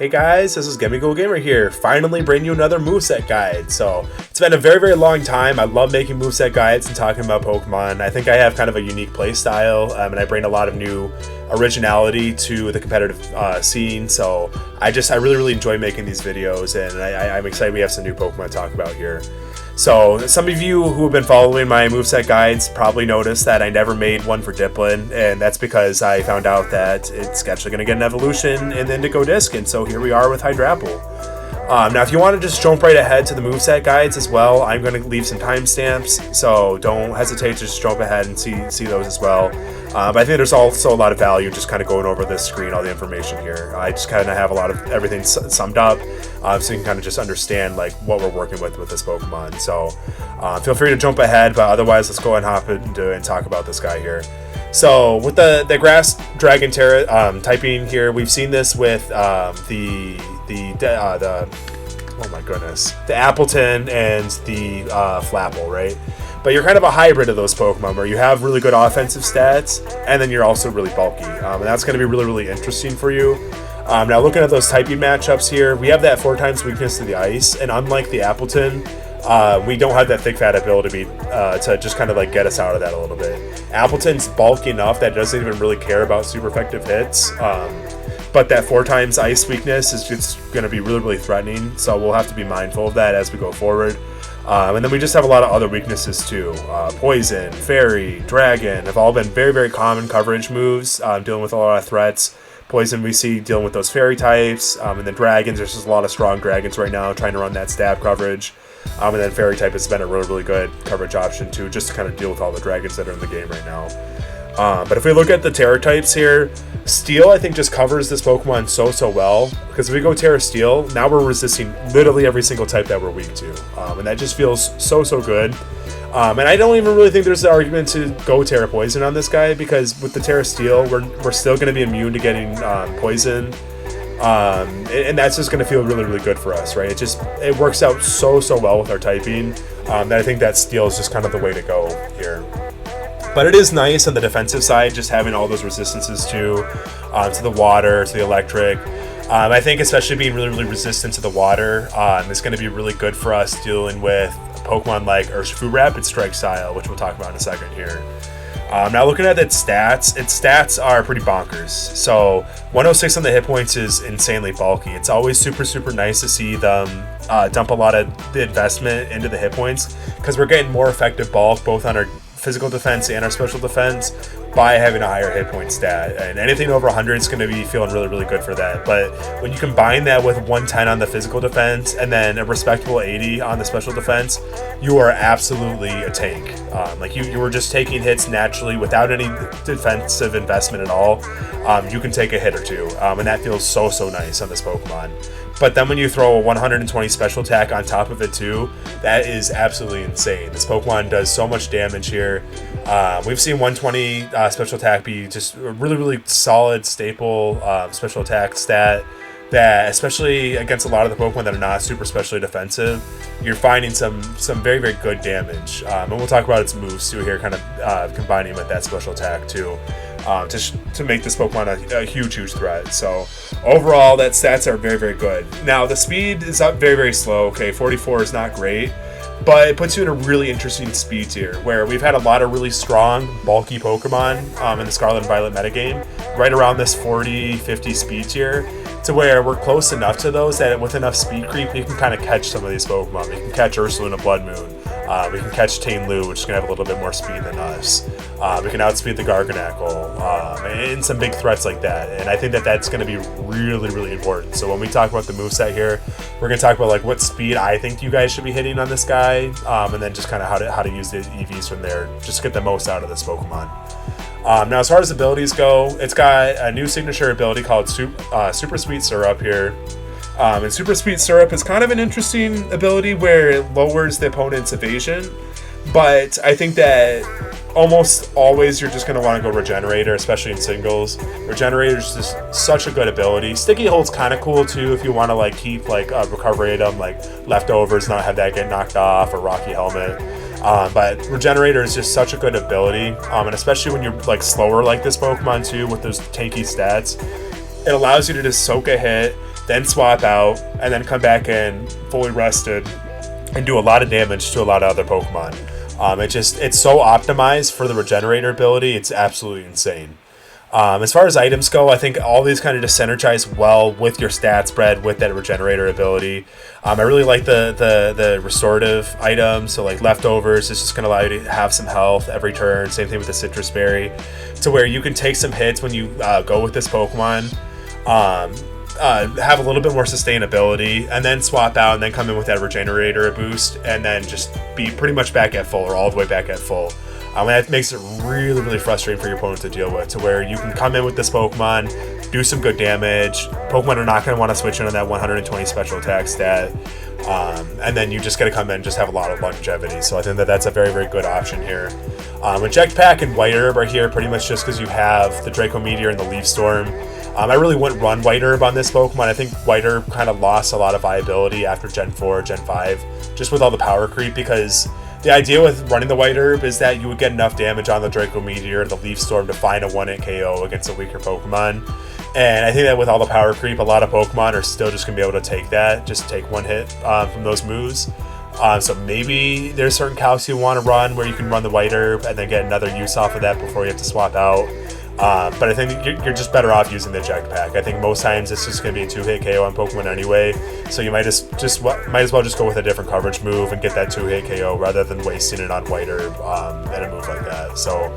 Hey guys, this is Gimmycool Gamer here, finally bringing you another moveset guide. So, it's been a very long time. I love making moveset guides and talking about Pokemon. I think I have kind of a unique play style, and I bring a lot of new originality to the competitive scene. So, I really enjoy making these videos, and I'm excited we have some new Pokemon to talk about here. So, some of you who have been following my moveset guides probably noticed that I never made one for Diplin, and that's because I found out that it's actually going to get an evolution in the Indigo Disc, and so here we are with Hydrapple. Now, if you want to just jump right ahead to the moveset guides as well, I'm going to leave some timestamps, so don't hesitate to just jump ahead and see those as well. But I think there's also a lot of value just kind of going over this screen, all the information here. I just kind of have a lot of everything summed up, so you can kind of just understand like what we're working with this Pokemon. So feel free to jump ahead, but otherwise let's go and hop into and talk about this guy here. So with the Grass Dragon Tera typing here, we've seen this with the oh my goodness, the Appleton and the Flapple, right? But you're kind of a hybrid of those Pokemon where you have really good offensive stats, and then you're also really bulky, and that's going to be really interesting for you. Now looking at those typing matchups here, we have that 4x weakness to the ice, and unlike the Appleton, we don't have that thick fat ability to just kind of like get us out of that a little bit. Appleton's bulky enough that it doesn't even really care about super effective hits, but that 4x ice weakness is just going to be really threatening, so we'll have to be mindful of that as we go forward. And then we just have a lot of other weaknesses too. Poison, Fairy, Dragon have all been very common coverage moves, dealing with a lot of threats. Poison we see dealing with those Fairy types, and then Dragons, there's just a lot of strong Dragons right now trying to run that stab coverage. And then Fairy type has been a really good coverage option too, just to kind of deal with all the Dragons that are in the game right now. But if we look at the Tera types here, Steel I think just covers this Pokemon so well, because if we go Tera Steel, now we're resisting literally every single type that we're weak to, and that just feels so good. And I don't even really think there's an argument to go Tera Poison on this guy, because with the Tera Steel, we're still going to be immune to getting Poison, and that's just going to feel really good for us, right? It works out so well with our typing, that I think that Steel is just kind of the way to go here. But it is nice on the defensive side, just having all those resistances to the water, to the electric. I think especially being really resistant to the water is going to be really good for us dealing with Pokemon like Urshifu Rapid Strike style, which we'll talk about in a second here. Now looking at its stats are pretty bonkers. So 106 on the hit points is insanely bulky. It's always super nice to see them dump a lot of the investment into the hit points, because we're getting more effective bulk both on our physical defense and our special defense by having a higher hit point stat, and anything over 100 is going to be feeling really good for that. But when you combine that with 110 on the physical defense and then a respectable 80 on the special defense, you are absolutely a tank. Like you were just taking hits naturally without any defensive investment at all. You can take a hit or two, and that feels so nice on this Pokemon. But then when you throw a 120 special attack on top of it too, that is absolutely insane. This Pokemon does so much damage here. We've seen 120 special attack be just a really solid staple special attack stat that, especially against a lot of the Pokemon that are not super specially defensive, you're finding some very good damage. And we'll talk about its moves too here, kind of combining with that special attack too. To make this Pokemon a huge threat. So overall, that stats are very good. Now the speed is up very slow. Okay, 44 is not great, but it puts you in a really interesting speed tier where we've had a lot of really strong, bulky Pokemon in the Scarlet and Violet metagame, right around this 40-50 speed tier, to where we're close enough to those that with enough speed creep, we can kind of catch some of these Pokemon. We can catch Ursaluna Blood Moon. We can catch Tainlu, which is going to have a little bit more speed than us. We can outspeed the Garganacl, and some big threats like that. And I think that that's going to be really important. So when we talk about the moveset here, we're going to talk about like what speed I think you guys should be hitting on this guy, and then just kind of how to use the EVs from there, just to get the most out of this Pokemon. Now, as far as abilities go, it's got a new signature ability called Super Sweet Syrup here. And Super Sweet Syrup is kind of an interesting ability where it lowers the opponent's evasion, but I think that almost always you're just going to want to go Regenerator, especially in singles. Regenerator is just such a good ability. Sticky Hold's kind of cool too if you want to like keep like a recovery item like Leftovers, not have that get knocked off, or Rocky Helmet. But Regenerator is just such a good ability, and especially when you're like slower like this Pokemon too with those tanky stats, it allows you to just soak a hit then swap out, and then come back in fully rested and do a lot of damage to a lot of other Pokemon. It's so optimized for the regenerator ability. It's absolutely insane. As far as items go, I think all these kind of just synergize well with your stat spread with that regenerator ability. I really like the restorative items, so like leftovers. It's just going to allow you to have some health every turn. Same thing with the citrus berry, to where you can take some hits when you go with this Pokemon. Have a little bit more sustainability, and then swap out and then come in with that regenerator boost, and then just be pretty much back at full or all the way back at full. And that makes it really, really frustrating for your opponent to deal with, to where you can come in with this Pokemon, do some good damage. Pokemon are not going to want to switch in on that 120 special attack stat, and then you just got to come in and just have a lot of longevity. So I think that's a very, very good option here. Eject Pack and White Herb are here pretty much just because you have the Draco Meteor and the Leaf Storm. I really wouldn't run White Herb on this Pokemon. I think White Herb kind of lost a lot of viability after Gen 4, Gen 5, just with all the power creep, because the idea with running the White Herb is that you would get enough damage on the Draco Meteor, the Leaf Storm, to find a 1-hit KO against a weaker Pokemon. And I think that with all the power creep, a lot of Pokemon are still just going to be able to take that, just take one hit from those moves. So maybe there's certain calcs you want to run where you can run the White Herb and then get another use off of that before you have to swap out. But I think you're just better off using the Eject Pack. I think most times it's just going to be a 2-hit KO on Pokemon anyway, so you might as well just go with a different coverage move and get that 2-hit KO rather than wasting it on White Herb and a move like that. So,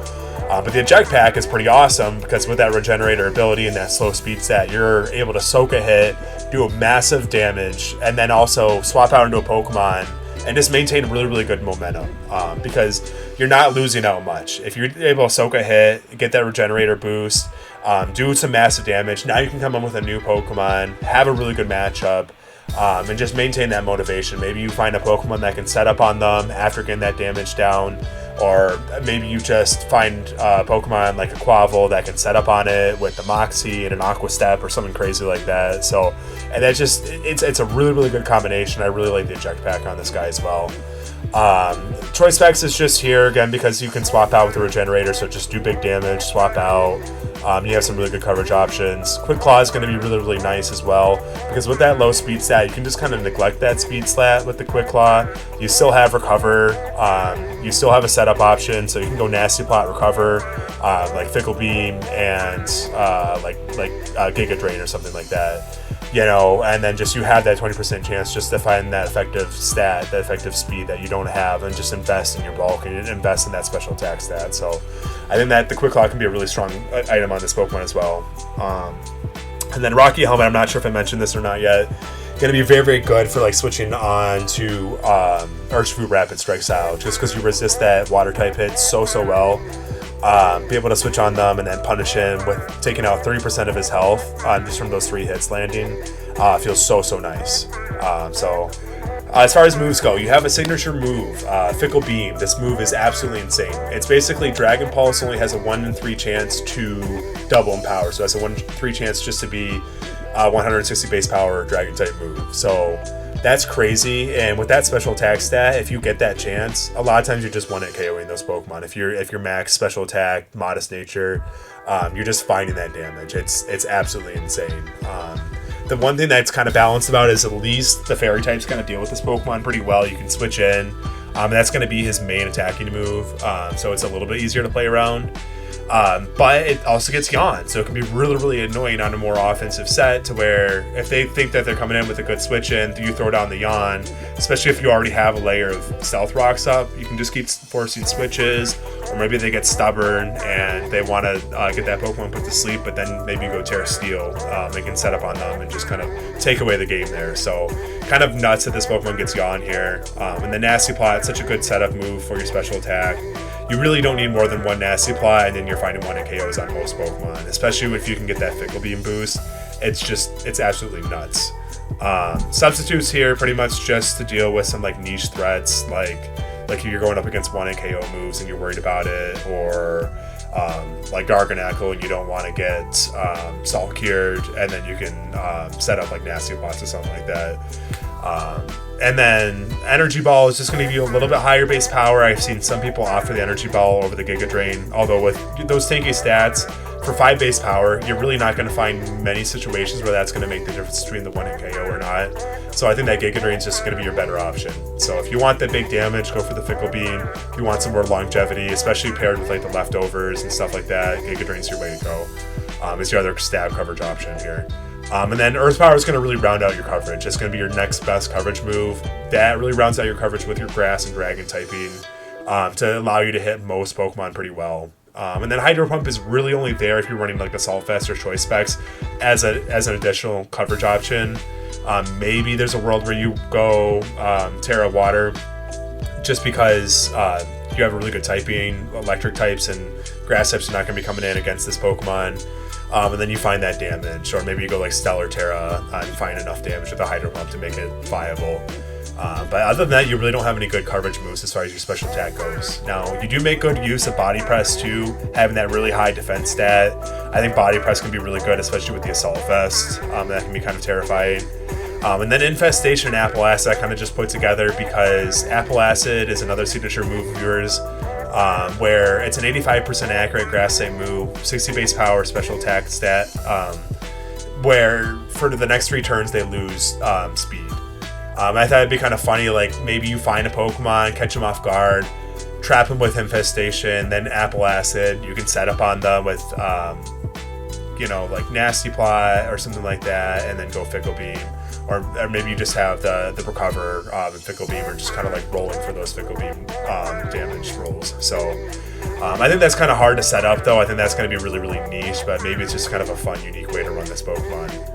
but the Eject Pack is pretty awesome because with that regenerator ability and that slow speed stat, you're able to soak a hit, do a massive damage, and then also swap out into a Pokemon and just maintain really, really good momentum, because you're not losing out much. If you're able to soak a hit, get that regenerator boost, do some massive damage, now you can come in with a new Pokemon, have a really good matchup, and just maintain that motivation. Maybe you find a Pokemon that can set up on them after getting that damage down, or maybe you just find a Pokemon like a Quavel that can set up on it with the Moxie and an Aqua Step or something crazy like that. So, and that's just, it's a really, really good combination. I really like the Eject Pack on this guy as well. Choice Specs is just here again because you can swap out with the regenerator, so just do big damage, swap out. You have some really good coverage options. Quick Claw is going to be really, really nice as well, because with that low speed stat, you can just kind of neglect that speed stat with the Quick Claw. You still have Recover, you still have a setup option, so you can go Nasty Plot, Recover, like Fickle Beam, and like Giga Drain or something like that. You know, and then just you have that 20% chance just to find that effective stat, that effective speed that you don't have, and just invest in your bulk and invest in that special attack stat. So I think that the Quick Claw can be a really strong item on this Pokemon as well. And then Rocky Helmet, I'm not sure if I mentioned this or not yet, going to be very, very good for like switching on to Urshifu Rapid Strike style, just because you resist that water type hit so well. Be able to switch on them and then punish him with taking out 30% of his health just from those 3 hits landing. Feels so nice. As far as moves go, you have a signature move, Fickle Beam. This move is absolutely insane. It's basically Dragon Pulse only has a 1 in 3 chance to double in power, so it's a 1 in 3 chance just to be 160 base power Dragon type move. So that's crazy, and with that special attack stat, if you get that chance, a lot of times you're just 1-hit KOing those Pokemon. If you're max special attack, modest nature, you're just finding that damage. It's absolutely insane. The one thing that's kind of balanced about is at least the Fairy types kind of deal with this Pokemon pretty well. You can switch in, and that's going to be his main attacking move, so it's a little bit easier to play around. But it also gets Yawn, so it can be really, really annoying on a more offensive set, to where if they think that they're coming in with a good switch in, you throw down the Yawn, especially if you already have a layer of Stealth Rocks up, you can just keep forcing switches, or maybe they get stubborn and they want to get that Pokemon put to sleep, but then maybe you go Tera Steel, they can set up on them and just kind of take away the game there. So kind of nuts that this Pokemon gets Yawn here. And the Nasty Plot, such a good setup move for your special attack. You really don't need more than 1 Nasty Plot, and then you're finding 1 in KOs on most Pokemon, especially if you can get that Fickle Beam boost. It's absolutely nuts. Substitutes here pretty much just to deal with some like niche threats, like if you're going up against 1 in KO moves and you're worried about it, or like Garganacl and you don't want to get Salt Cured, and then you can set up like Nasty Plots or something like that. And then Energy Ball is just going to give you a little bit higher base power. I've seen some people offer the Energy Ball over the Giga Drain, although with those tanky stats, for 5 base power, you're really not going to find many situations where that's going to make the difference between the 1-hit KO or not. So I think that Giga Drain is just going to be your better option. So if you want that big damage, go for the Fickle Beam. If you want some more longevity, especially paired with like the leftovers and stuff like that, Giga Drain's your way to go. It's your other stab coverage option here. And then Earth Power is going to really round out your coverage. It's going to be your next best coverage move. That really rounds out your coverage with your Grass and Dragon typing to allow you to hit most Pokemon pretty well. And then Hydro Pump is really only there if you're running like Assault Vest or Choice Specs as an additional coverage option. Maybe there's a world where you go Tera Water just because you have a really good typing, electric types and grass types are not going to be coming in against this Pokemon. And then you find that damage, or maybe you go like Stellar Tera and find enough damage with the Hydro Pump to make it viable. But other than that, you really don't have any good coverage moves as far as your special attack goes. Now, you do make good use of Body Press too, having that really high defense stat. I think Body Press can be really good, especially with the Assault Vest. That can be kind of terrifying. And then Infestation and Apple Acid I kind of just put together because Apple Acid is another signature move of yours, where it's an 85% accurate grass type move, 60 base power, special attack stat, where for the next 3 turns they lose speed. I thought it'd be kind of funny, like maybe you find a Pokemon, catch them off guard, trap them with Infestation, then Apple Acid. You can set up on them with, like Nasty Plot or something like that, and then go Fickle Beam. Or maybe you just have the Recover and Fickle Beam are just kind of like rolling for those Fickle Beam damage rolls. So I think that's kind of hard to set up, though. I think that's going to be really, really niche, but maybe it's just kind of a fun, unique way to run this Pokemon.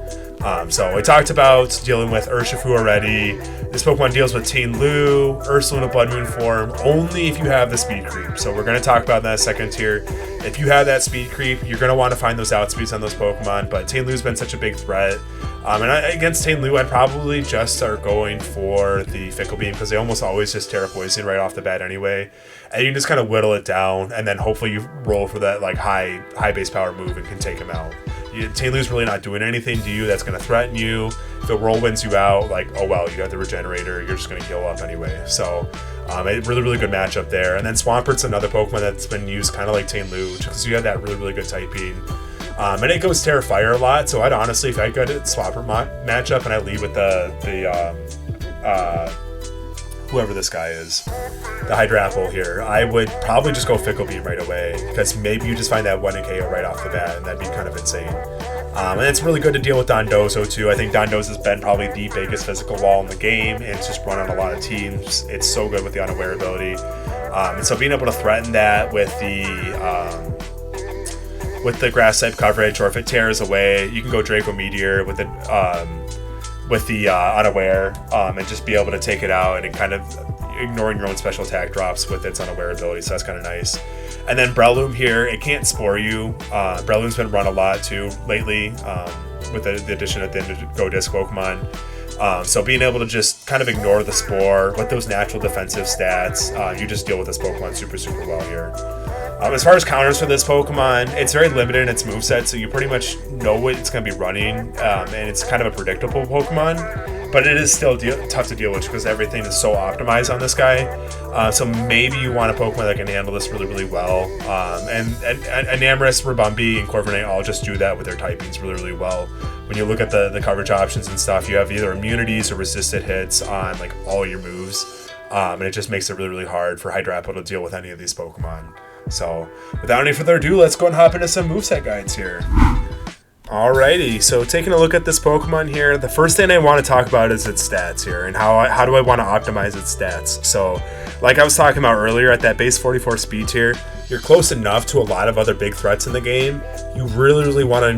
So we talked about dealing with Urshifu already. This Pokemon deals with Tainlu, Ursaluna Blood Moon form, only if you have the speed creep. So we're going to talk about that in a second here. If you have that speed creep, you're going to want to find those outspeeds on those Pokemon, but Tainlu's been such a big threat. Against Tainlu, I'd probably just start going for the Fickle Beam because they almost always just Terra Poison right off the bat anyway. And you can just kind of whittle it down, and then hopefully you roll for that like high base power move and can take him out. Tainlu's really not doing anything to you that's going to threaten you. If the whirlwinds you out, like, oh well, you got the Regenerator, you're just going to heal up anyway. So, a really, really good matchup there. And then Swampert's another Pokemon that's been used kind of like Tainlu, because you have that really, really good typing. And it goes Terra Fire a lot, so I'd honestly, if I got a Swampert matchup and I lead with whoever this guy is, the Hydrapple here, I would probably just go Fickle Beam right away, because maybe you just find that 1-hit KO right off the bat, and that'd be kind of insane. And it's really good to deal with Dondozo too. I think Dondozo's been probably the biggest physical wall in the game, and it's just run on a lot of teams. It's so good with the unaware ability. And so being able to threaten that with the grass type coverage, or if it tears away, you can go Draco Meteor with the unaware, and just be able to take it out and kind of ignoring your own special attack drops with its unaware ability, so that's kind of nice. And then Breloom here, it can't spore you. Breloom's been run a lot too lately, with the addition of the Go Disc Pokemon. So being able to just kind of ignore the spore with those natural defensive stats, you just deal with this Pokemon super, super well here. As far as counters for this Pokemon, it's very limited in its moveset, so you pretty much know what it's going to be running, and it's kind of a predictable Pokemon, but it is still tough to deal with because everything is so optimized on this guy. So maybe you want a Pokemon that can handle this really, really well. And Enamorus, Ribombee, and Corviknight all just do that with their typings really, really well. When you look at the coverage options and stuff, you have either immunities or resisted hits on like all your moves, and it just makes it really, really hard for Hydrapple to deal with any of these Pokemon. So, without any further ado, let's go and hop into some moveset guides here. Alrighty, so taking a look at this Pokemon here, the first thing I want to talk about is its stats here, and how do I want to optimize its stats. So, like I was talking about earlier, at that base 44 speed tier, you're close enough to a lot of other big threats in the game. You really, really want to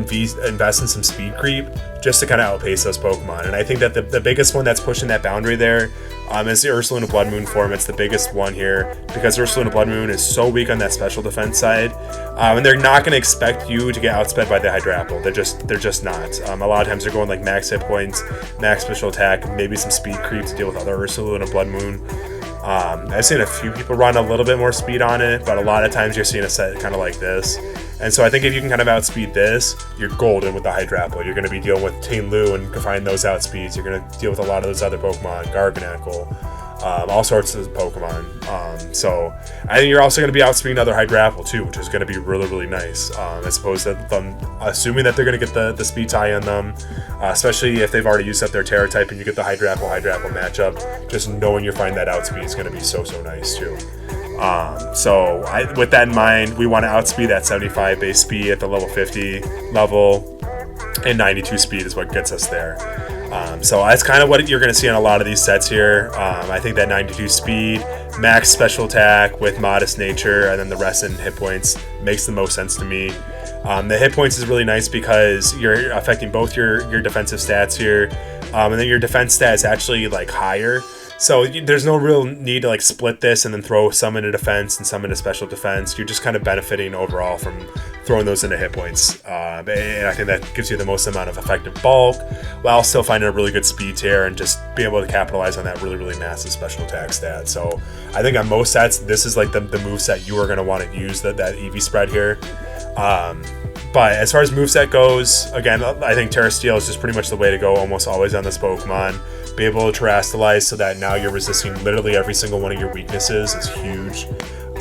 invest in some speed creep just to kind of outpace those Pokemon. And I think that the biggest one that's pushing that boundary there is the Ursaluna Blood Moon form. It's the biggest one here because Ursaluna Blood Moon is so weak on that special defense side. And they're not going to expect you to get outsped by the Hydrapple. They're just not. A lot of times they're going like max hit points, max special attack, maybe some speed creep to deal with other Ursaluna Blood Moon. I've seen a few people run a little bit more speed on it, but a lot of times you're seeing a set kind of like this. And so I think if you can kind of outspeed this, you're golden with the Hydrapple. You're going to be dealing with Tainlu and find those outspeeds. You're going to deal with a lot of those other Pokemon, Garganacl. all sorts of Pokemon. So I think you're also going to be outspeeding other Hydrapple too, which is going to be really, really nice. As opposed to them assuming that they're going to get the speed tie on them, especially if they've already used up their Tera type and you get the Hydrapple matchup. Just knowing you're finding that outspeed is going to be so nice too. So with that in mind, we want to outspeed that 75 base speed at the level 50 level, and 92 speed is what gets us there. So that's kind of what you're going to see on a lot of these sets here. I think that 92 speed, max special attack with modest nature, and then the rest in hit points makes the most sense to me. The hit points is really nice because you're affecting both your defensive stats here, and then your defense stat is actually like higher. So there's no real need to like split this and then throw some into defense and some into special defense. You're just kind of benefiting overall from throwing those into hit points. And I think that gives you the most amount of effective bulk while still finding a really good speed tier and just being able to capitalize on that really, really massive special attack stat. So I think on most sets, this is like the moveset you are going to want to use, that EV spread here. But as far as moveset goes, again, I think Tera Steel is just pretty much the way to go almost always on this Pokemon. Be able to terrestrialize so that now you're resisting literally every single one of your weaknesses is huge.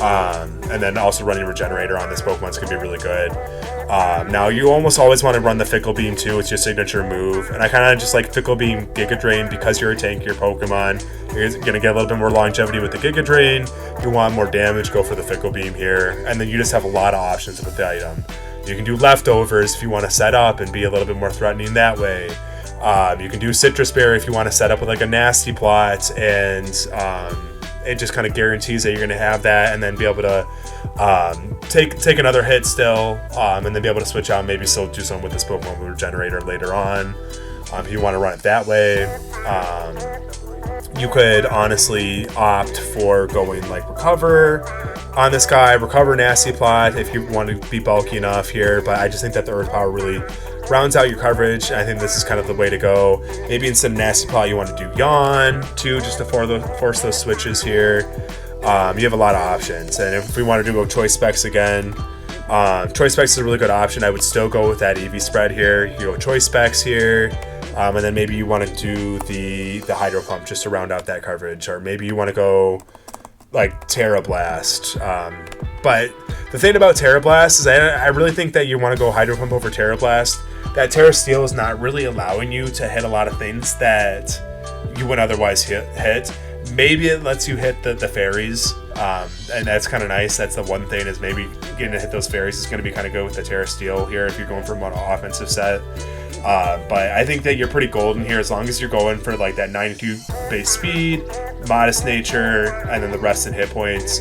And then also running Regenerator on this Pokemon is going to be really good. Now you almost always want to run the Fickle Beam too. It's your signature move. And I kind of just like Fickle Beam Giga Drain because you're a tankier Pokemon. You're going to get a little bit more longevity with the Giga Drain. If you want more damage, go for the Fickle Beam here. And then you just have a lot of options with the item. You can do leftovers if you want to set up and be a little bit more threatening that way. You can do Citrus Berry if you want to set up with like a nasty plot, and it just kind of guarantees that you're going to have that, and then be able to take another hit still, and then be able to switch out, maybe still do something with this Pokemon Regenerator later on. If you want to run it that way. You could honestly opt for going like Recover on this guy, Recover Nasty Plot if you want to be bulky enough here, but I just think that the Earth Power really rounds out your coverage. I think this is kind of the way to go. Maybe instead of Nasty Plot, you want to do Yawn too, just to force those switches here. You have a lot of options, and if we wanted to go Choice Specs again, Choice Specs is a really good option. I would still go with that EV spread here. You go Choice Specs here. And then maybe you want to do the Hydro Pump just to round out that coverage, or maybe you want to go like Tera Blast. But the thing about Tera Blast is I really think that you want to go Hydro Pump over Tera Blast. That Tera Steel is not really allowing you to hit a lot of things that you would otherwise hit. Maybe it lets you hit the fairies, and that's kind of nice. That's the one thing, is maybe getting to hit those fairies is going to be kind of good with the Tera Steel here if you're going for an offensive set. But I think that you're pretty golden here as long as you're going for like that 92 base speed, modest nature, and then the rest in hit points.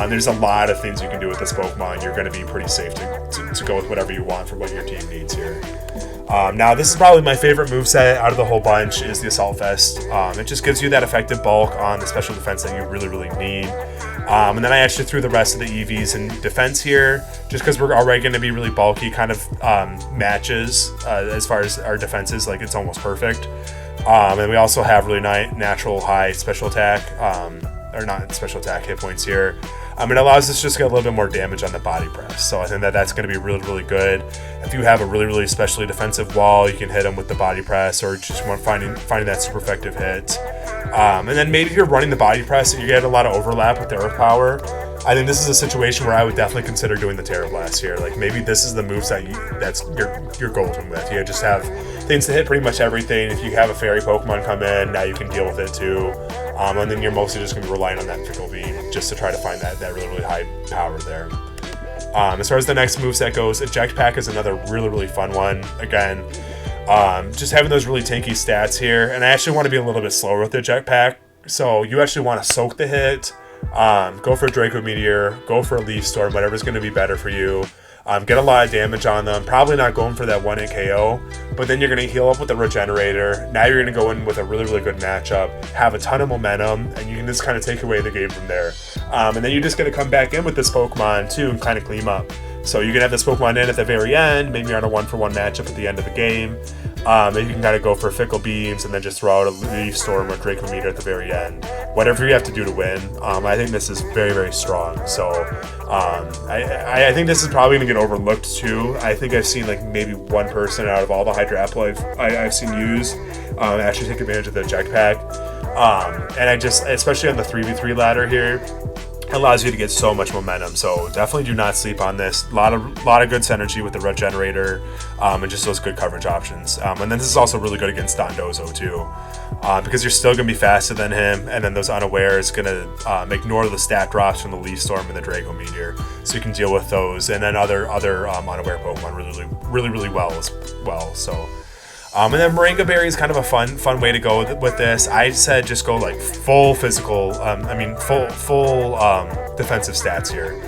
There's a lot of things you can do with this Pokemon. You're going to be pretty safe to go with whatever you want for what your team needs here. Now this is probably my favorite moveset out of the whole bunch, is the Assault Vest. It just gives you that effective bulk on the special defense that you really, really need. And then I actually threw the rest of the EVs in defense here, just because we're already going to be really bulky, kind of matches as far as our defenses, like it's almost perfect. And we also have really natural high special attack, or not special attack hit points here. It allows us to just get a little bit more damage on the body press. So I think that that's going to be really, really good. If you have a really, really specially defensive wall, you can hit them with the body press, or just want finding that super effective hit. And then maybe if you're running the body press and you get a lot of overlap with the Earth Power, I think this is a situation where I would definitely consider doing the Tera Blast here. Like maybe this is the moveset that's you're golden with. You just have things to hit pretty much everything. If you have a fairy Pokemon come in, now you can deal with it too. And then you're mostly just going to be relying on that Fickle Beam just to try to find that really, really high power there. As far as the next moveset goes, Eject Pack is another really, really fun one. Again, just having those really tanky stats here. And I actually want to be a little bit slower with the Eject Pack. So you actually want to soak the hit, go for a Draco Meteor, go for a Leaf Storm, whatever's going to be better for you. Get a lot of damage on them. Probably not going for that 1-hit KO, but then you're going to heal up with the Regenerator. Now you're going to go in with a really, really good matchup, have a ton of momentum, and you can just kind of take away the game from there. And then you're just going to come back in with this Pokemon too and kind of clean up. So you can have this Pokemon in at the very end, maybe on a 1-for-1 matchup at the end of the game. Then you can kind of go for Fickle Beams and then just throw out a Leaf Storm or Draco Meteor at the very end. Whatever you have to do to win. I think this is very, very strong. So I think this is probably going to get overlooked too. I think I've seen like maybe one person out of all the Hydrapple I've seen use actually take advantage of the Eject Pack. And I just, especially on the 3v3 ladder here, allows you to get so much momentum. So definitely do not sleep on this. A lot of good synergy with the regenerator, and just those good coverage options. And then this is also really good against Dondozo too, because you're still going to be faster than him, and then those unawares going to ignore the stat drops from the Leaf Storm and the Draco Meteor, so you can deal with those, and then other unaware Pokemon really well as well. So. And then Moringa Berry is kind of a fun way to go with this. I said just go like full physical, full defensive stats here.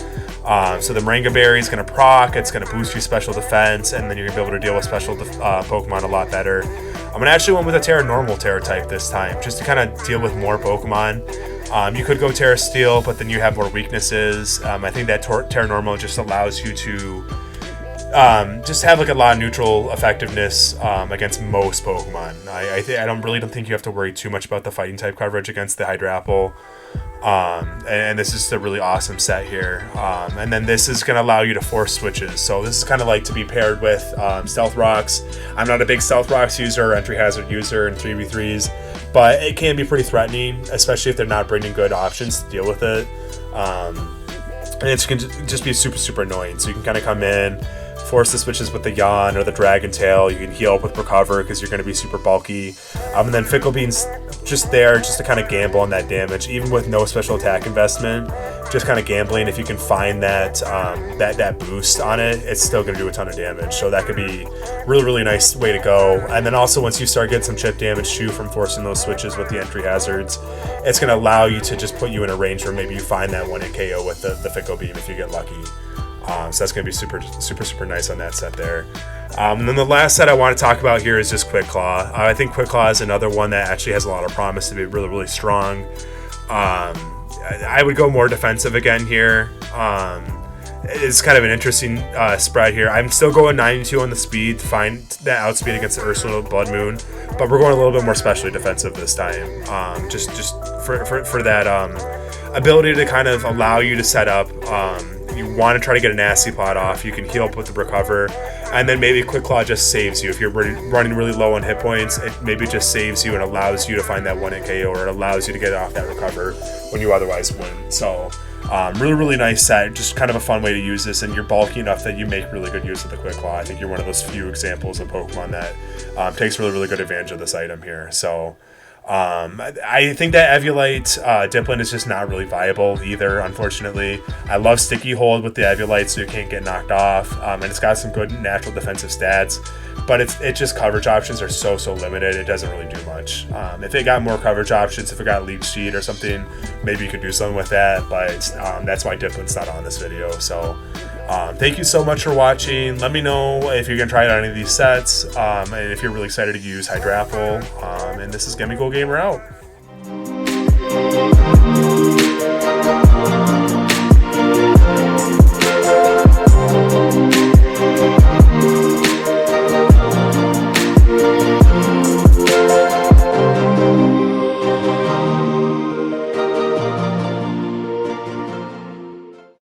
So the Moringa Berry is going to proc, it's going to boost your special defense, and then you're going to be able to deal with special Pokemon a lot better. I'm going to actually went with a Tera normal Tera type this time, just to kind of deal with more Pokemon. You could go Tera Steel, but then you have more weaknesses. I think that Tera normal just allows you to just have like a lot of neutral effectiveness against most Pokemon. I don't think you have to worry too much about the fighting type coverage against the Hydrapple. And this is just a really awesome set here. And then this is going to allow you to force switches. So this is kind of like to be paired with Stealth Rocks. I'm not a big Stealth Rocks user or Entry Hazard user in 3v3s, but it can be pretty threatening, especially if they're not bringing good options to deal with it. And it can just be super annoying. So you can kind of come in, force the switches with the Yawn or the Dragon Tail. You can heal up with Recover because you're going to be super bulky. And then Fickle Bean's just there just to kind of gamble on that damage, even with no special attack investment. Just kind of gambling. If you can find that that boost on it, it's still going to do a ton of damage. So that could be really nice way to go. And then also once you start getting some chip damage too from forcing those switches with the entry hazards, it's going to allow you to just put you in a range where maybe you find that 1-hit KO with the Fickle Beam if you get lucky. So that's going to be super nice on that set there. And then the last set I want to talk about here is just Quick Claw. I think Quick Claw is another one that actually has a lot of promise to be really strong. I would go more defensive again here. It's kind of an interesting spread here. I'm still going 92 on the speed to find that outspeed against the Ursula Blood Moon, but we're going a little bit more specially defensive this time. Just for that ability to kind of allow you to set up. You want to try to get a nasty plot off, you can heal up with the Recover, and then maybe Quick Claw just saves you. If you're running really low on hit points, it maybe just saves you and allows you to find that 1-hit KO, or it allows you to get off that Recover when you otherwise wouldn't. So really nice set, just kind of a fun way to use this, and you're bulky enough that you make really good use of the Quick Claw. I think you're one of those few examples of Pokemon that takes really good advantage of this item here. So I think that Eviolite Dipplin is just not really viable either, unfortunately. I love Sticky Hold with the Eviolite so you can't get knocked off, and it's got some good natural defensive stats, but it just coverage options are so limited, it doesn't really do much. If it got more coverage options, if it got Leech Seed or something, maybe you could do something with that, but that's why Dipplin's not on this video. So thank you so much for watching. Let me know if you're going to try out any of these sets, and if you're really excited to use Hydrapple. And this is Gimme Go Gamer out.